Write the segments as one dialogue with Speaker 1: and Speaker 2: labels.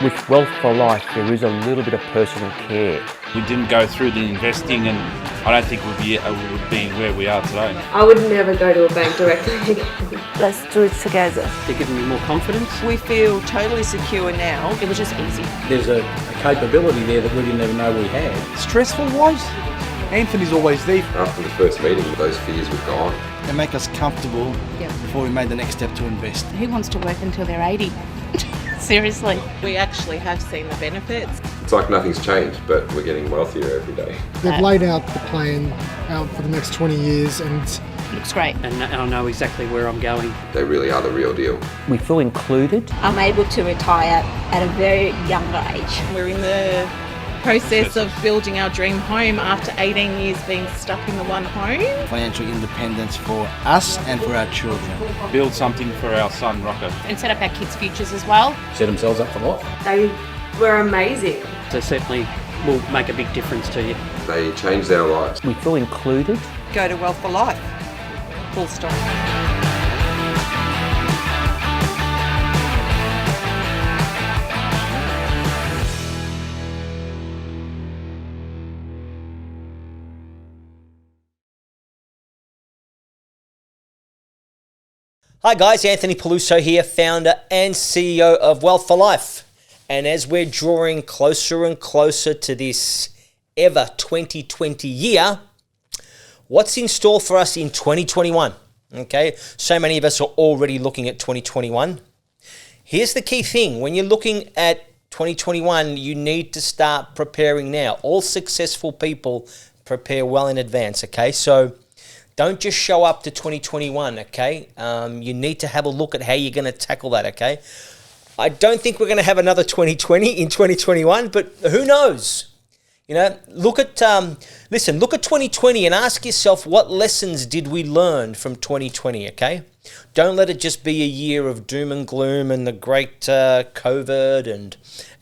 Speaker 1: With Wealth for Life, there is a little bit of personal care.
Speaker 2: We didn't go through the investing, and I don't think we would be where we are today.
Speaker 3: I would never go to a bank directly again.
Speaker 4: Let's do it together.
Speaker 5: They're giving me more confidence.
Speaker 6: We feel totally secure now.
Speaker 4: It was just easy.
Speaker 7: There's a capability there that we didn't even know we had.
Speaker 8: Stressful wise, Anthony's always there.
Speaker 9: After the first meeting, those fears were gone.
Speaker 8: They make us comfortable before we made the next step to invest.
Speaker 10: Who wants to work until they're 80? Seriously.
Speaker 6: We actually have seen the benefits.
Speaker 9: It's like nothing's changed, but we're getting wealthier every day.
Speaker 11: They've laid out the plan out for the next 20 years and
Speaker 10: it looks great.
Speaker 5: And I know exactly where I'm going.
Speaker 9: They really are the real deal.
Speaker 1: We feel included.
Speaker 4: I'm able to retire at a very younger age.
Speaker 6: We're in the process of building our dream home after 18 years being stuck in the one home.
Speaker 8: Financial independence for us and for our children.
Speaker 2: Build something for our son, Rocco.
Speaker 10: And set up our kids' futures as well.
Speaker 7: Set themselves up for life.
Speaker 3: They were amazing.
Speaker 5: So certainly will make a big difference to you.
Speaker 9: They changed our lives.
Speaker 1: We feel included.
Speaker 6: Go to Wealth for Life. Full stop.
Speaker 12: Hi guys, Anthony Peluso here, founder and CEO of Wealth for Life. And as we're drawing closer and closer to this ever 2020 year, what's in store for us in 2021? Okay, so many of us are already looking at 2021. Here's the key thing. When you're looking at 2021, you need to start preparing now. All successful people prepare well in advance, okay? So don't just show up to 2021, okay? You need to have a look at how you're going to tackle that, okay? I don't think we're going to have another 2020 in 2021, but who knows? You know, look at 2020 and ask yourself, what lessons did we learn from 2020, okay? Don't let it just be a year of doom and gloom and the great COVID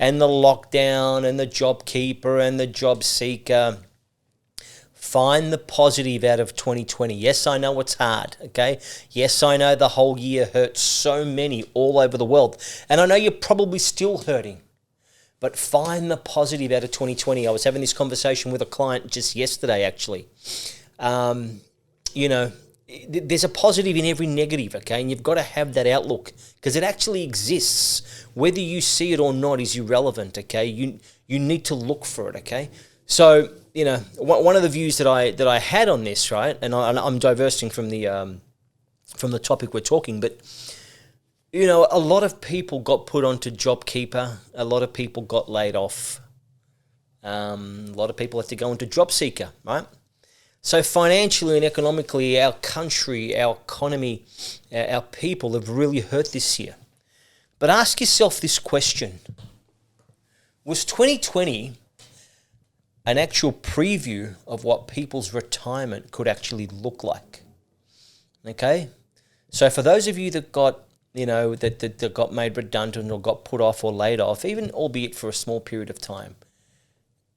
Speaker 12: and the lockdown and the job keeper and the job seeker. Find the positive out of 2020. Yes, I know it's hard, okay? Yes, I know the whole year hurt so many all over the world. And I know you're probably still hurting. But find the positive out of 2020. I was having this conversation with a client just yesterday, actually. There's a positive in every negative, okay? And you've got to have that outlook because it actually exists. Whether you see it or not is irrelevant, okay? You need to look for it, okay? So, you know, one of the views that I had on this, right, and I'm diversing from the topic we're talking, but you know, a lot of people got put onto JobKeeper, a lot of people got laid off, a lot of people had to go into JobSeeker, right? So financially and economically, our country, our economy, our people have really hurt this year. But ask yourself this question: was 2020 an actual preview of what people's retirement could actually look like? Okay? So for those of you that got, you know, that got made redundant or got put off or laid off, even albeit for a small period of time,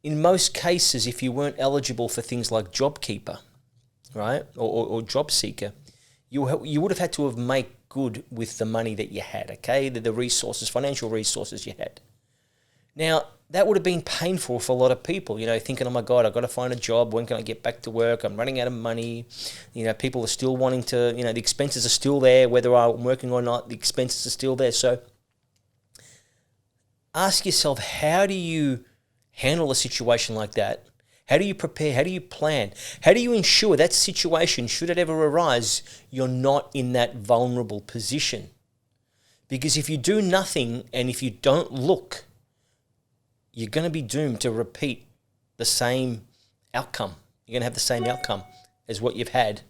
Speaker 12: in most cases, if you weren't eligible for things like JobKeeper, right, or Job Seeker, you would have had to have made good with the money that you had, okay, the resources, financial resources you had. Now, that would have been painful for a lot of people, you know, thinking, oh my God, I've got to find a job. When can I get back to work? I'm running out of money. You know, people are still wanting to, you know, the expenses are still there. Whether I'm working or not, the expenses are still there. So ask yourself, how do you handle a situation like that? How do you prepare? How do you plan? How do you ensure that situation, should it ever arise, you're not in that vulnerable position? Because if you do nothing and if you don't look, you're going to be doomed to repeat the same outcome. You're going to have the same outcome as what you've had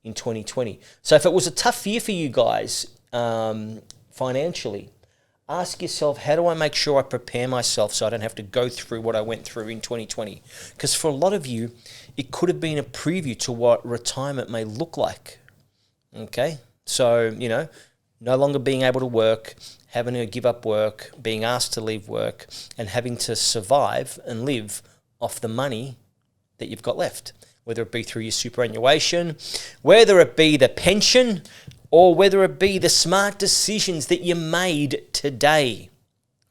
Speaker 12: in 2020. So if it was a tough year for you guys financially, ask yourself, how do I make sure I prepare myself so I don't have to go through what I went through in 2020? Because for a lot of you, it could have been a preview to what retirement may look like. Okay? So, you know, no longer being able to work, having to give up work, being asked to leave work, and having to survive and live off the money that you've got left, whether it be through your superannuation, whether it be the pension, or whether it be the smart decisions that you made today.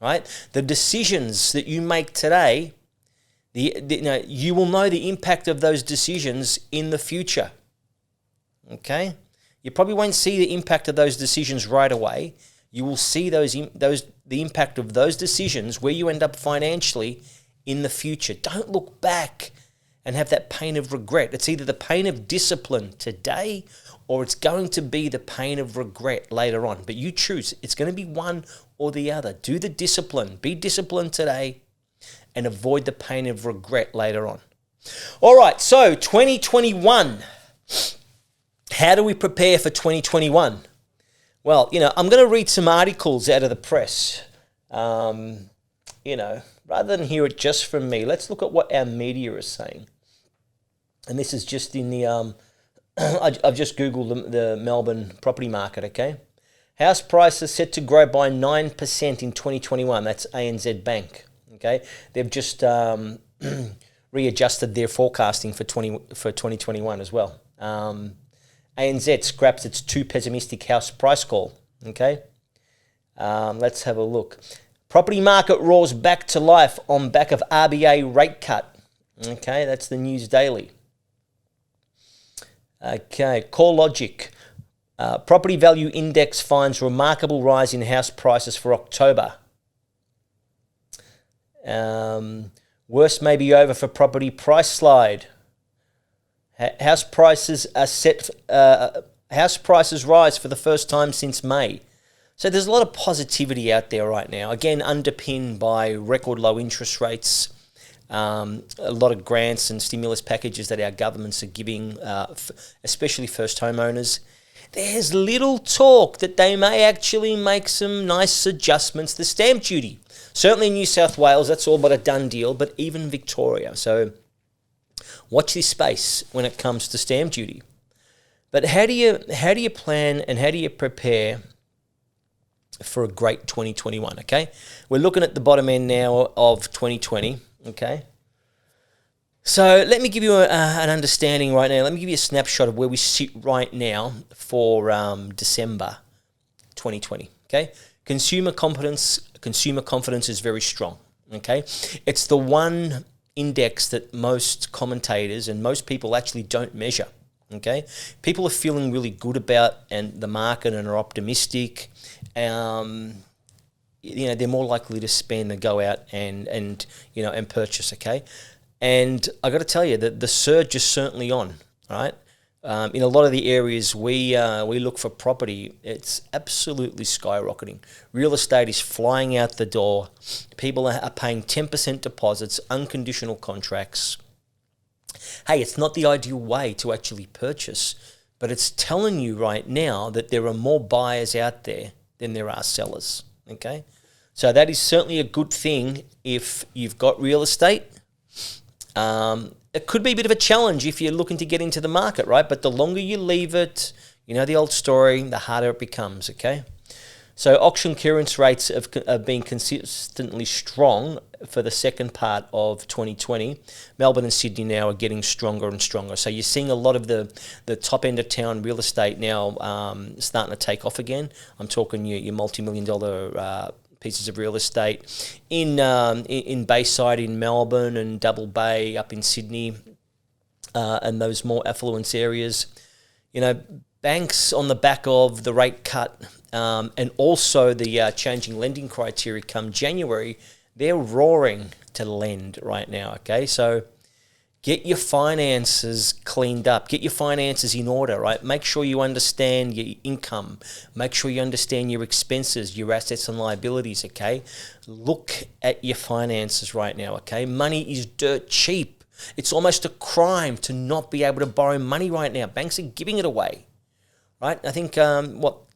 Speaker 12: right? The decisions that you make today, you will know the impact of those decisions in the future. Okay? You probably won't see the impact of those decisions right away. You will see the impact of those decisions, where you end up financially, in the future. Don't look back and have that pain of regret. It's either the pain of discipline today, or it's going to be the pain of regret later on. But you choose. It's going to be one or the other. Do the discipline. Be disciplined today and avoid the pain of regret later on. All right, so 2021. How do we prepare for 2021? Well, I'm going to read some articles out of the press. Rather than hear it just from me, let's look at what our media is saying. And this is just in the, I've just Googled the Melbourne property market, okay? House prices set to grow by 9% in 2021. That's ANZ Bank, okay? They've just readjusted their forecasting for 2021 as well. ANZ scraps its too pessimistic house price call, okay? Let's have a look. Property market roars back to life on back of RBA rate cut. Okay, that's the News Daily. Okay, CoreLogic. Property value index finds remarkable rise in house prices for October. Worst may be over for property price slide. House prices are set. House prices rise for the first time since May. So there's a lot of positivity out there right now. Again, underpinned by record low interest rates, a lot of grants and stimulus packages that our governments are giving, especially first homeowners. There's little talk that they may actually make some nice adjustments to stamp duty. Certainly in New South Wales, that's all but a done deal, but even Victoria. So watch this space when it comes to stamp duty. But how do you plan and how do you prepare for a great 2021, okay? We're looking at the bottom end now of 2020, okay? So let me give you an understanding right now. Let me give you a snapshot of where we sit right now for December 2020, okay? Consumer confidence is very strong, okay? It's the one index that most commentators and most people actually don't measure, okay? People are feeling really good about and the market and are optimistic. They're more likely to spend and go out and purchase, okay? And I got to tell you that the surge is certainly on, right? In a lot of the areas we look for property, it's absolutely skyrocketing. Real estate is flying out the door. People are paying 10% deposits, unconditional contracts. Hey, it's not the ideal way to actually purchase, but it's telling you right now that there are more buyers out there than there are sellers, okay? So that is certainly a good thing if you've got real estate. It could be a bit of a challenge if you're looking to get into the market, right? But the longer you leave it, the old story, the harder it becomes, okay? So auction clearance rates have been consistently strong for the second part of 2020. Melbourne and Sydney now are getting stronger and stronger. So you're seeing a lot of the top end of town real estate now starting to take off again. I'm talking your multi-million-dollar pieces of real estate in Bayside in Melbourne and Double Bay up in Sydney and those more affluent areas. Banks on the back of the rate cut and also the changing lending criteria come January, they're roaring to lend right now, okay? So get your finances cleaned up. Get your finances in order, right? Make sure you understand your income. Make sure you understand your expenses, your assets and liabilities, okay? Look at your finances right now, okay? Money is dirt cheap. It's almost a crime to not be able to borrow money right now. Banks are giving it away, right? I think,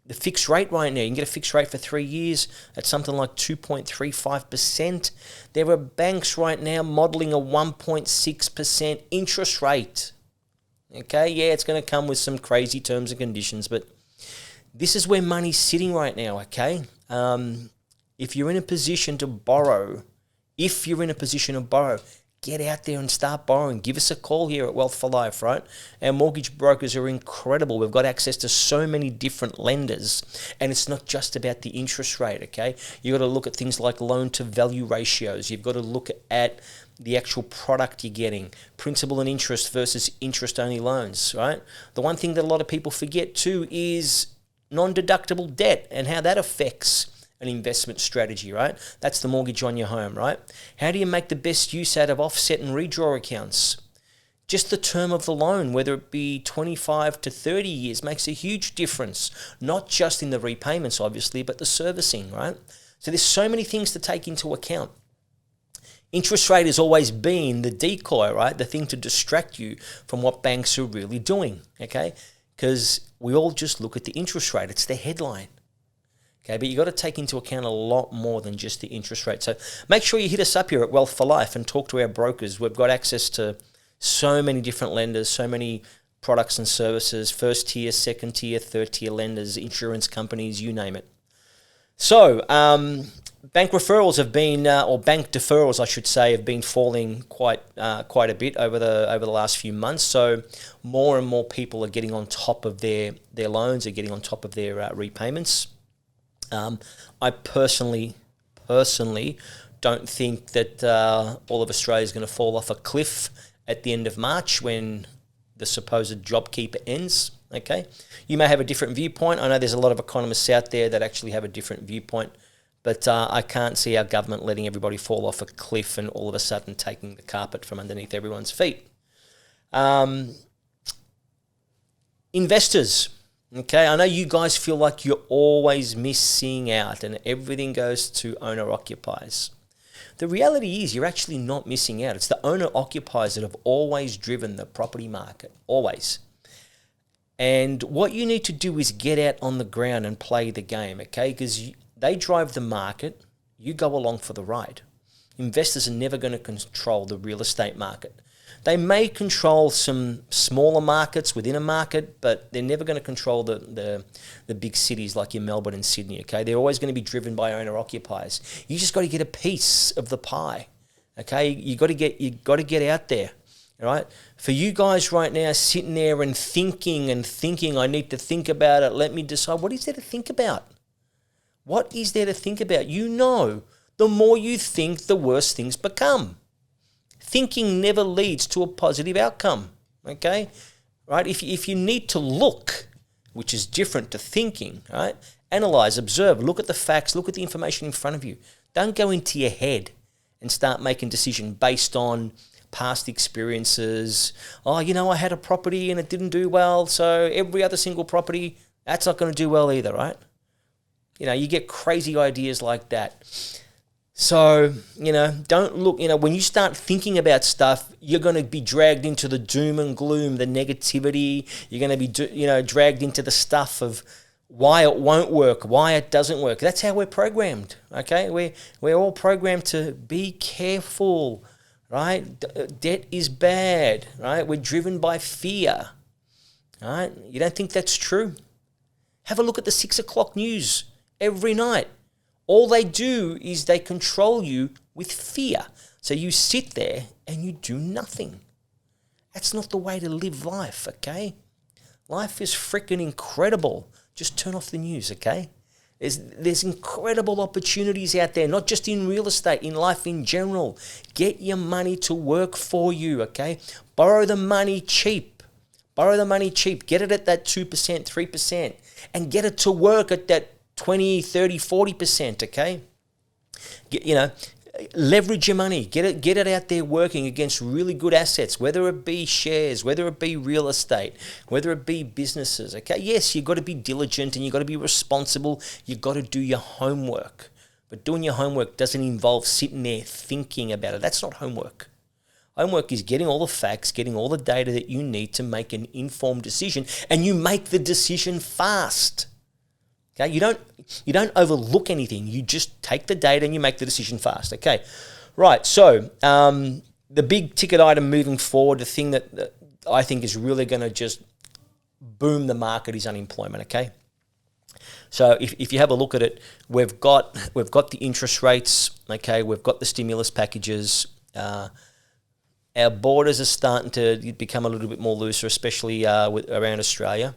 Speaker 12: the fixed rate right now, you can get a fixed rate for 3 years at something like 2.35%. There are banks right now modelling a 1.6% interest rate. Okay, yeah, it's going to come with some crazy terms and conditions, but this is where money's sitting right now, okay? If you're in a position to borrow, get out there and start borrowing. Give us a call here at Wealth for Life, right? Our mortgage brokers are incredible. We've got access to so many different lenders, and it's not just about the interest rate, okay? You've got to look at things like loan to value ratios. You've got to look at the actual product you're getting, principal and interest versus interest-only loans, right? The one thing that a lot of people forget too is non-deductible debt and how that affects an investment strategy, right? That's the mortgage on your home, right? How do you make the best use out of offset and redraw accounts? Just the term of the loan, whether it be 25 to 30 years, makes a huge difference, not just in the repayments, obviously, but the servicing, right? So there's so many things to take into account. Interest rate has always been the decoy, right? The thing to distract you from what banks are really doing, okay? Because we all just look at the interest rate. It's the headline. Okay, but you've got to take into account a lot more than just the interest rate. So make sure you hit us up here at Wealth for Life and talk to our brokers. We've got access to so many different lenders, so many products and services, first tier, second tier, third tier lenders, insurance companies, you name it. So bank referrals have been, or bank deferrals, I should say, have been falling quite a bit over the last few months. So more and more people are getting on top of their loans, are getting on top of their repayments. I personally don't think that all of Australia is going to fall off a cliff at the end of March when the supposed JobKeeper ends. Okay, you may have a different viewpoint. I know there's a lot of economists out there that actually have a different viewpoint, but I can't see our government letting everybody fall off a cliff and all of a sudden taking the carpet from underneath everyone's feet. Investors. Okay, I know you guys feel like you're always missing out and everything goes to owner-occupiers. The reality is you're actually not missing out. It's the owner-occupiers that have always driven the property market, always. And what you need to do is get out on the ground and play the game, okay? Because they drive the market, you go along for the ride. Investors are never going to control the real estate market. They may control some smaller markets within a market, but they're never going to control the big cities like in Melbourne and Sydney, okay? They're always going to be driven by owner-occupiers. You just got to get a piece of the pie, okay? You got to get out there, all right? For you guys right now sitting there and thinking, I need to think about it, let me decide. What is there to think about? What is there to think about? You know, the more you think, the worse things become. Thinking never leads to a positive outcome, okay? Right? If you need to look, which is different to thinking, right? Analyze, observe, look at the facts, look at the information in front of you. Don't go into your head and start making decisions based on past experiences. Oh, you know, I had a property and it didn't do well, so every other single property, that's not going to do well either, right? You know, you get crazy ideas like that. So, you know, don't look, you know, when you start thinking about stuff, you're going to be dragged into the doom and gloom, the negativity. You're going to be, dragged into the stuff of why it won't work, why it doesn't work. That's how we're programmed, okay? We're all programmed to be careful, right? Debt is bad, right? We're driven by fear, right? You don't think that's true? Have a look at the 6 o'clock news every night. All they do is they control you with fear. So you sit there and you do nothing. That's not the way to live life, okay? Life is freaking incredible. Just turn off the news, okay? There's incredible opportunities out there, not just in real estate, in life in general. Get your money to work for you, okay? Borrow the money cheap. Borrow the money cheap. Get it at that 2%, 3%, and get it to work at that 20, 30, 40%, okay? Leverage your money. Get it out there working against really good assets, whether it be shares, whether it be real estate, whether it be businesses, okay? Yes, you've got to be diligent and you've got to be responsible. You've got to do your homework. But doing your homework doesn't involve sitting there thinking about it. That's not homework. Homework is getting all the facts, getting all the data that you need to make an informed decision, and you make the decision fast. Okay, you don't overlook anything. You just take the data and you make the decision fast. Okay, right. So the big ticket item moving forward, the thing that I think is really going to just boom the market is unemployment. Okay, so if you have a look at it, we've got the interest rates. Okay, we've got the stimulus packages. Our borders are starting to become a little bit more looser, especially around Australia.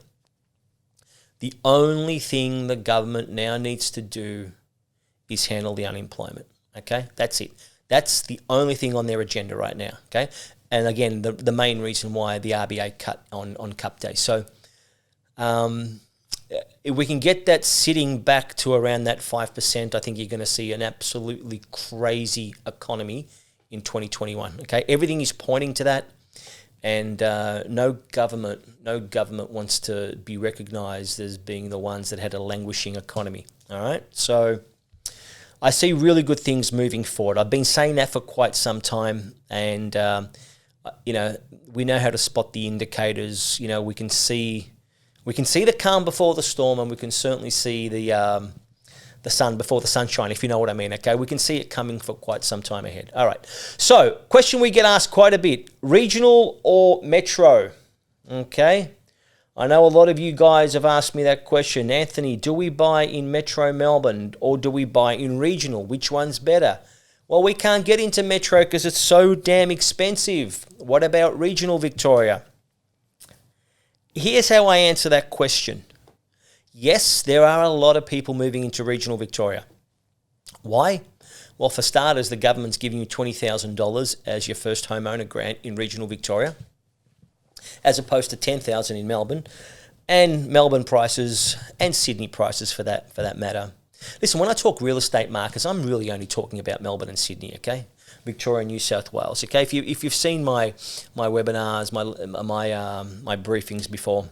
Speaker 12: The only thing the government now needs to do is handle the unemployment. Okay, that's it. That's the only thing on their agenda right now. Okay, and again, the main reason why the RBA cut on Cup Day. So, if we can get that sitting back to around that 5%, I think you're going to see an absolutely crazy economy in 2021. Okay, everything is pointing to that, and no government wants to be recognised as being the ones that had a languishing economy. All right, so I see really good things moving forward. I've been saying that for quite some time, and we know how to spot the indicators. We can see the calm before the storm, and we can certainly see the sun before the sunshine, if you know what I mean. Okay, we can see it coming for quite some time ahead. All right. So, question we get asked quite a bit: regional or metro? Okay. I know a lot of you guys have asked me that question. Anthony, do we buy in Metro Melbourne or do we buy in regional? Which one's better? Well, we can't get into Metro because it's so damn expensive. What about regional Victoria? Here's how I answer that question. Yes, there are a lot of people moving into regional Victoria. Why? Well, for starters, the government's giving you $20,000 as your first homeowner grant in regional Victoria, as opposed to $10,000 in Melbourne, and Melbourne prices and Sydney prices for that matter. Listen, when I talk real estate markets, I'm really only talking about Melbourne and Sydney, okay? Victoria and New South Wales, okay? If you've seen my webinars, my briefings before,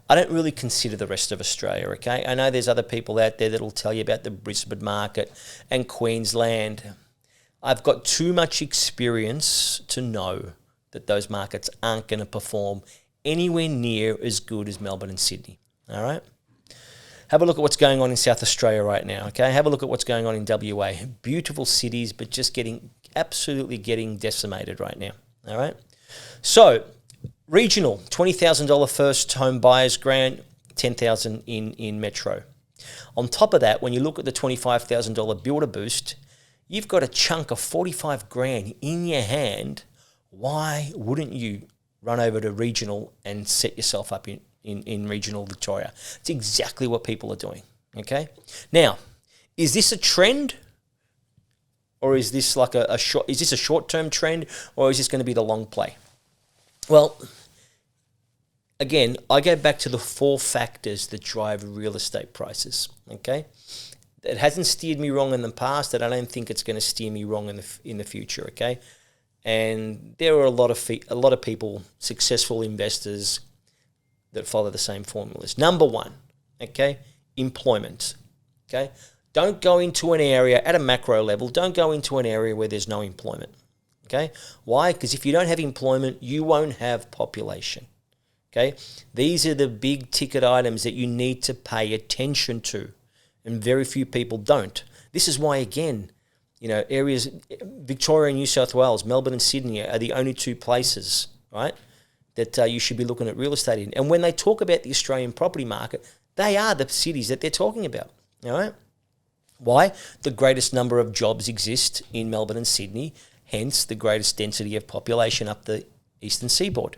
Speaker 12: I don't really consider the rest of Australia, okay? I know there's other people out there that'll tell you about the Brisbane market and Queensland. I've got too much experience to know that those markets aren't going to perform anywhere near as good as Melbourne and Sydney, all right? Have a look at what's going on in South Australia right now, okay? Have a look at what's going on in WA. Beautiful cities, but just absolutely getting decimated right now, all right? So, regional, $20,000 first home buyers grant, $10,000 in Metro. On top of that, when you look at the $25,000 builder boost, you've got a chunk of 45 grand in your hand. Why wouldn't you run over to regional and set yourself up in regional Victoria? It's exactly what people are doing, okay? Now, is this a trend? Or is this like is this a short-term trend, or is this going to be the long play? Well, again, I go back to the 4 factors that drive real estate prices, okay? It hasn't steered me wrong in the past, and I don't think it's going to steer me wrong in the future, okay? And there are a lot of people, successful investors, that follow the same formulas. Number 1, okay, employment, okay? Don't go into an area at a macro level. Don't go into an area where there's no employment, okay? Why? Because if you don't have employment, you won't have population, okay? These are the big ticket items that you need to pay attention to, and very few people don't. This is why, again, areas, Victoria and New South Wales, Melbourne and Sydney are the only 2 places, right, that you should be looking at real estate in. And when they talk about the Australian property market, they are the cities that they're talking about, all right? Why? The greatest number of jobs exist in Melbourne and Sydney, hence the greatest density of population up the eastern seaboard.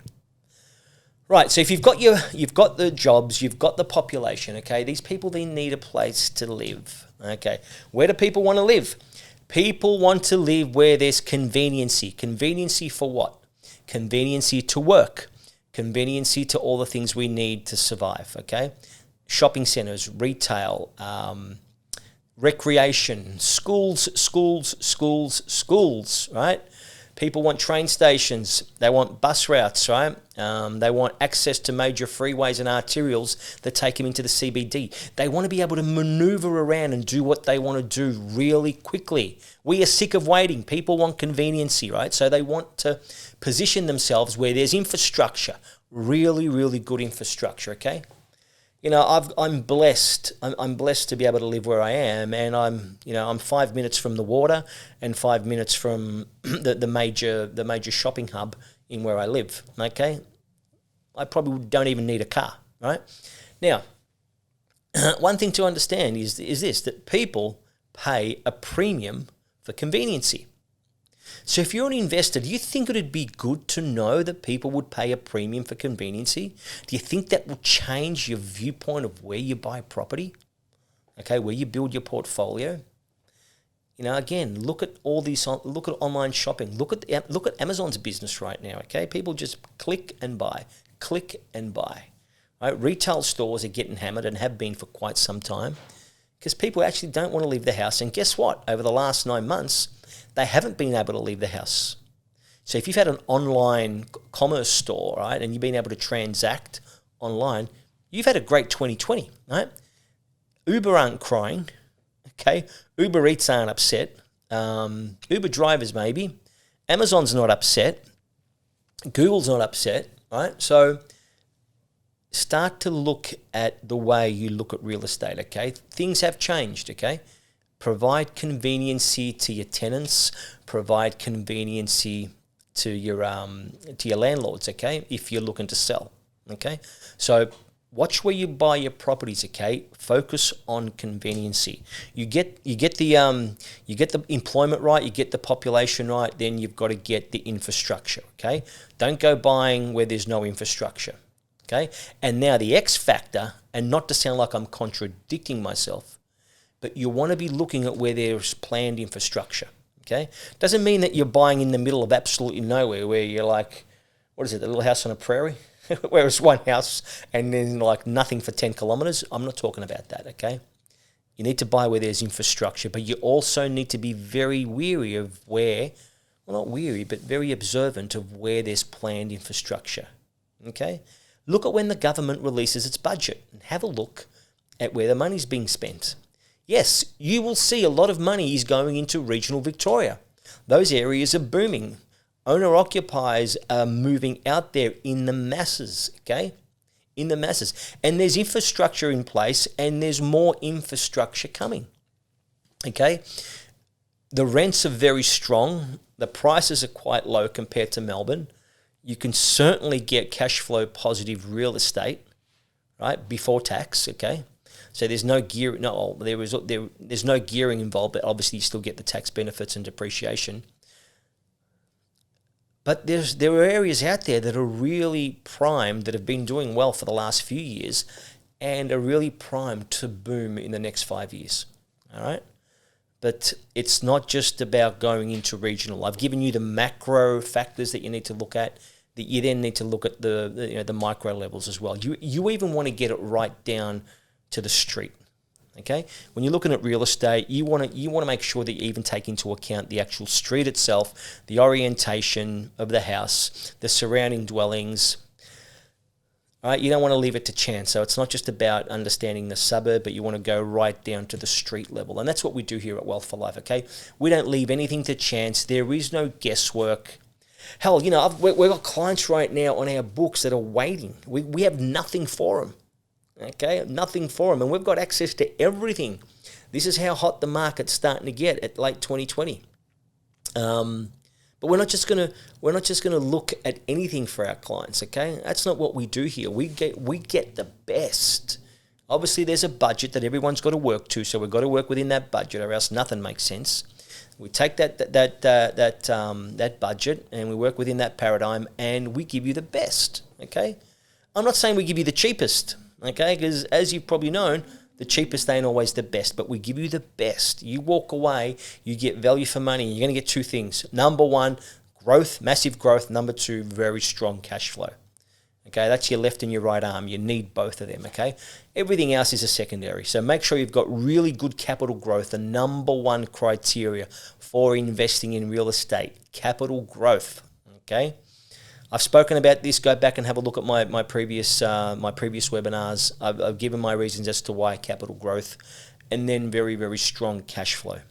Speaker 12: Right, so if you've got the jobs, you've got the population, okay, these people, they need a place to live, okay? Where do people want to live? People want to live where there's conveniency. Conveniency for what? Conveniency to work. Conveniency to all the things we need to survive, okay? Shopping centres, retail, recreation, schools, right? People want train stations. They want bus routes, right? They want access to major freeways and arterials that take them into the CBD. They want to be able to maneuver around and do what they want to do really quickly. We are sick of waiting. People want conveniency, right? So they want to position themselves where there's infrastructure, really, really good infrastructure, okay? I'm blessed. I'm blessed to be able to live where I am, and I'm 5 minutes from the water and 5 minutes from the major shopping hub in where I live. Okay, I probably don't even need a car. Right now, one thing to understand is this: that people pay a premium for conveniency. So if you're an investor, do you think it would be good to know that people would pay a premium for conveniency? Do you think that will change your viewpoint of where you buy property? Okay, where you build your portfolio? You know, again, look at all these. Look at online shopping. Look at Amazon's business right now. Okay, people just click and buy, Right, retail stores are getting hammered and have been for quite some time because people actually don't want to leave the house. And guess what? Over the last 9 months, they haven't been able to leave the house. So if you've had an online commerce store, right, and you've been able to transact online, you've had a great 2020, right? Uber aren't crying. Okay, Uber Eats aren't upset. Uber drivers maybe. Amazon's not upset. Google's not upset, right? So start to look at the way you look at real estate, okay? Things have changed, okay? Provide conveniency to your tenants. Provide conveniency to your landlords, okay? If you're looking to sell, okay? So watch where you buy your properties, okay? Focus on conveniency. You get the employment right, you get the population right, then you've got to get the infrastructure, okay? Don't go buying where there's no infrastructure, okay? And now the X factor, and not to sound like I'm contradicting myself, but you want to be looking at where there's planned infrastructure, okay? Doesn't mean that you're buying in the middle of absolutely nowhere where you're like, what is it, the little house on a prairie? Where it's one house and then like nothing for 10 kilometers. I'm not talking about that, okay? You need to buy where there's infrastructure, but you also need to be very weary of where, well, not weary, but very observant of where there's planned infrastructure, okay? Look at when the government releases its budget and have a look at where the money's being spent. Yes, you will see a lot of money is going into regional Victoria. Those areas are booming. Owner-occupiers are moving out there in the masses, okay? In the masses. And there's infrastructure in place and there's more infrastructure coming, okay? The rents are very strong. The prices are quite low compared to Melbourne. You can certainly get cash flow positive real estate, right, before tax, okay? So there's no gear, there's no gearing involved, but obviously you still get the tax benefits and depreciation. But there are areas out there that are really primed, that have been doing well for the last few years and are really primed to boom in the next 5 years, all right? But it's not just about going into regional. I've given you the macro factors that you need to look at, that you then need to look at the micro levels as well. You even want to get it right down to the street. Okay, when you're looking at real estate, you want to make sure that you even take into account the actual street itself, the orientation of the house, the surrounding dwellings. All right, you don't want to leave it to chance. So it's not just about understanding the suburb, but you want to go right down to the street level, and that's what we do here at Wealth for Life. Okay, we don't leave anything to chance. There is no guesswork. Hell, we've got clients right now on our books that are waiting. We have nothing for them. Okay, nothing for them, and we've got access to everything. This is how hot the market's starting to get at late 2020. But we're not just gonna look at anything for our clients. Okay, that's not what we do here. We get the best. Obviously, there's a budget that everyone's got to work to, so we've got to work within that budget, or else nothing makes sense. We take that budget and we work within that paradigm, and we give you the best. Okay, I'm not saying we give you the cheapest. Okay, because as you've probably known, the cheapest ain't always the best, but we give you the best. You walk away, you get value for money. You're going to get two things. Number one, growth, massive growth. Number two, very strong cash flow. Okay, that's your left and your right arm. You need both of them, okay? Everything else is a secondary. So make sure you've got really good capital growth, the number one criteria for investing in real estate, capital growth, okay? I've spoken about this. Go back and have a look at my previous webinars. I've given my reasons as to why capital growth, and then very, very strong cash flow.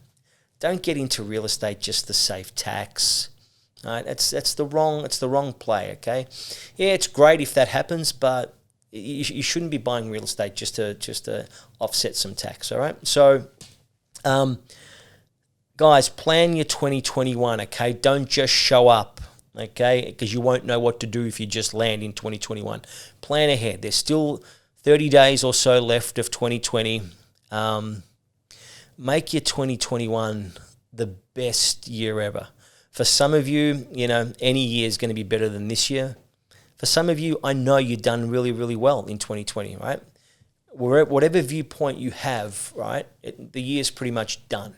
Speaker 12: Don't get into real estate just to save tax. All right, that's the wrong play. Okay, yeah, it's great if that happens, but you shouldn't be buying real estate just to offset some tax. All right, so guys, plan your 2021. Okay, don't just show up. Okay, because you won't know what to do if you just land in 2021. Plan ahead. There's still 30 days or so left of 2020. Make your 2021 the best year ever. For some of you, any year is going to be better than this year. For some of you, I know you've done really, really well in 2020, right? Whatever viewpoint you have, right, the year's pretty much done.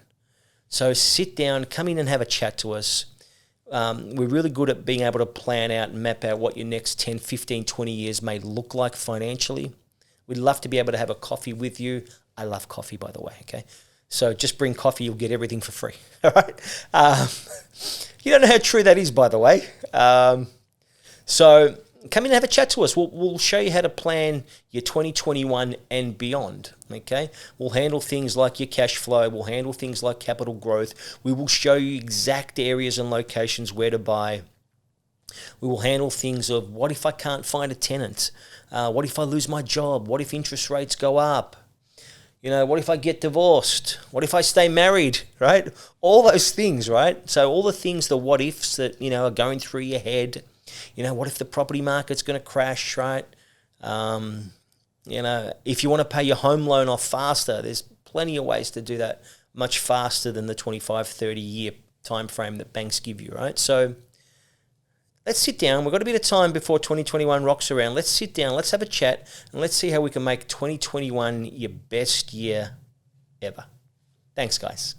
Speaker 12: So sit down, come in and have a chat to us. We're really good at being able to plan out and map out what your next 10, 15, 20 years may look like financially. We'd love to be able to have a coffee with you. I love coffee, by the way, okay? So just bring coffee, you'll get everything for free, all right? You don't know how true that is, by the way. So come in and have a chat to us. We'll show you how to plan your 2021 and beyond, okay? We'll handle things like your cash flow. We'll handle things like capital growth. We will show you exact areas and locations where to buy. We will handle things of what if I can't find a tenant? What if I lose my job? What if interest rates go up? What if I get divorced? What if I stay married, right? All those things, right? So all the things, the what ifs that, are going through your head. What if the property market's going to crash, right? If you want to pay your home loan off faster, there's plenty of ways to do that much faster than the 25, 30-year time frame that banks give you, right? So let's sit down. We've got a bit of time before 2021 rocks around. Let's sit down. Let's have a chat, and let's see how we can make 2021 your best year ever. Thanks, guys.